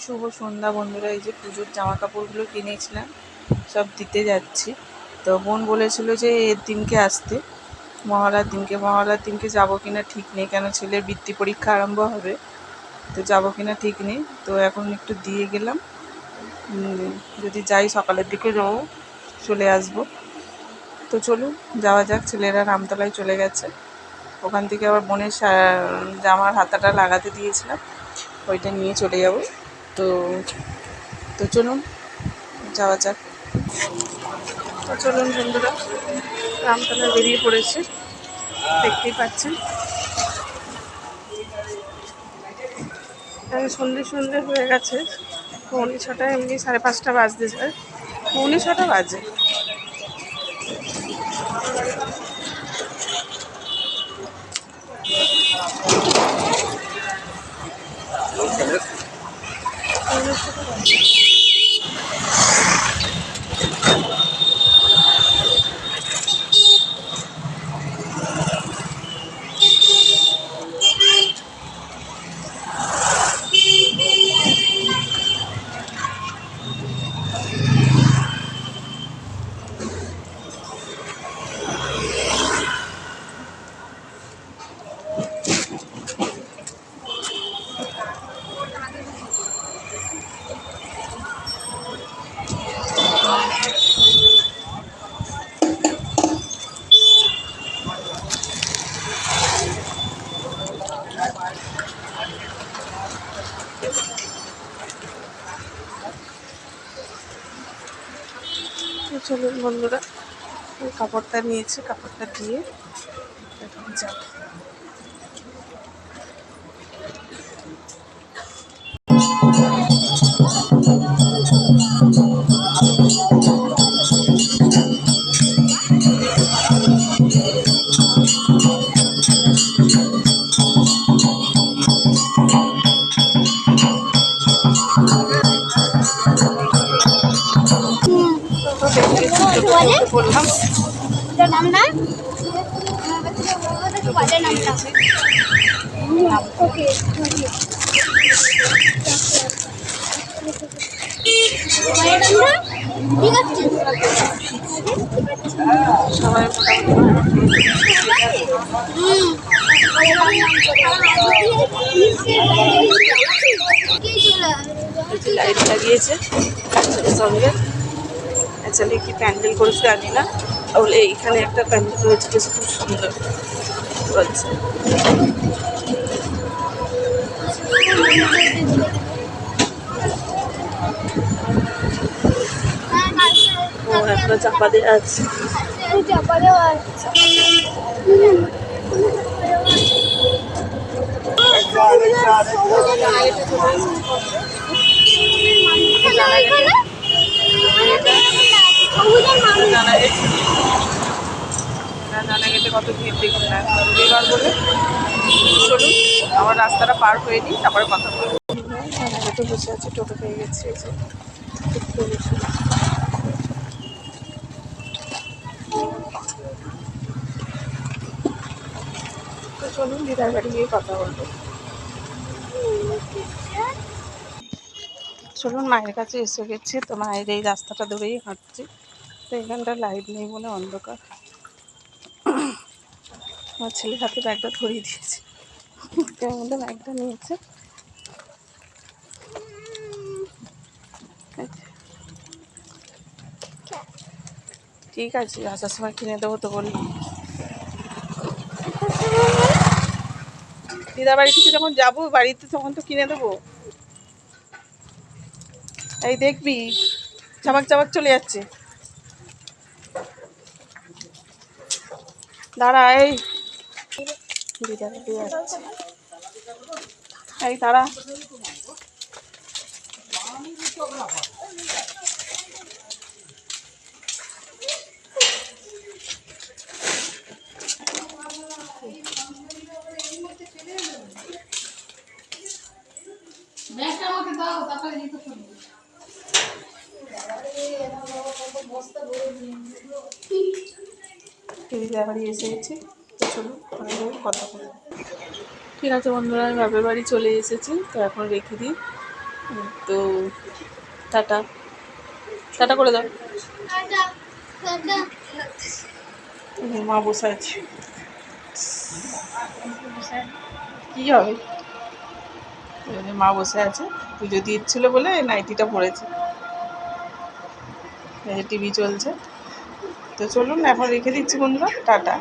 শুভ সন্ধ্যা বন্ধুরা। এই যে পুজোর জামা কাপড়গুলো কিনেছিলাম, সব দিতে যাচ্ছি। তো বোন বলেছিল যে এর দিনকে আসতে, মহালয়ার দিনকে যাবো কিনা ঠিক নেই, কেন ছেলের বৃত্তি পরীক্ষা আরম্ভ হবে। তো যাবো কিনা ঠিক নেই। তো এখন একটু দিয়ে গেলাম, যদি যাই সকালের দিকে যাবো, চলে আসবো। তো চলুন যাওয়া যাক। ছেলেরা রামতলায় চলে গেছে, ওখান থেকে আবার বোনের জামার হাতাটা লাগাতে দিয়েছিলাম, ওইটা নিয়ে চলে যাব। তো তো চলুন যাওয়া যাক। তো চলুন বন্ধুরা, রামতলা বেরিয়ে পড়েছে, দেখতেই পাচ্ছেন। সন্ধে হয়ে গেছে, 6:45, এমনি 5:30 বাজতে যায়, 6:45 বাজে। চলুন বন্ধুরা, ওই কাপড়টা নিয়েছে, কাপড়টা দিয়ে এখন যাব। বললাম নামটা ওকে সবাই লাইট লাগিয়েছে বাচ্চাদের সঙ্গে। অ্যাকচুয়ালি কি প্যান্ডেল করেছে জানি না, তাহলে এইখানে একটা প্যান্ডেল রয়েছে, বেশ খুব সুন্দর বলছে। ও একটা চাপা দেওয়া আছে, চাপা দেওয়া আছে। জানা গেছে কত ভিড় দেখুন না, রবিবার বলে। চলুন আমার রাস্তাটা পার হয়ে নিই, তারপরে কথা বলবো। রানাঘাটে বসে আছে, টোটো পেয়ে গেছে, এই যে তো চলুন দিদার বাড়ি গিয়ে কথা বলবো। চলুন মায়ের কাছে এসে গেছি, তো মায়ের এই রাস্তাটা ধরেই হাঁটছি। তো এখানটা লাইট নেই বলে অন্ধকার। আমার ছেলের হাতে ব্যাগটা ধরিয়ে দিয়েছে, কেমন ব্যাগটা নিয়েছে। ঠিক আছে, আসার সময় কিনে দেবো তো বললাম। দিদার বাড়ি থেকে যখন যাবো বাড়িতে, তখন তো কিনে দেবো। এই দেখবি চাবাক চাবাক চলে যাচ্ছে, দাঁড়া। এই দিদার বাড়ি যাচ্ছে, এই দাঁড়া। দিদার বাড়ি এসে গেছি, তো চলুন কথা বলবো। ঠিক আছে বন্ধুরা, আমি বাপের বাড়ি চলে এসেছি, তো এখন রেখে দিই। তো টাটা, টাটা করে দাও। মা বসে আছে, কি হবে, মা বসে আছে, পুজো দিচ্ছিল বলে নাইটিটা পরেছে, টিভি চলছে। তো চলুন এখন রেখে দিচ্ছি বন্ধুরা, টাটা।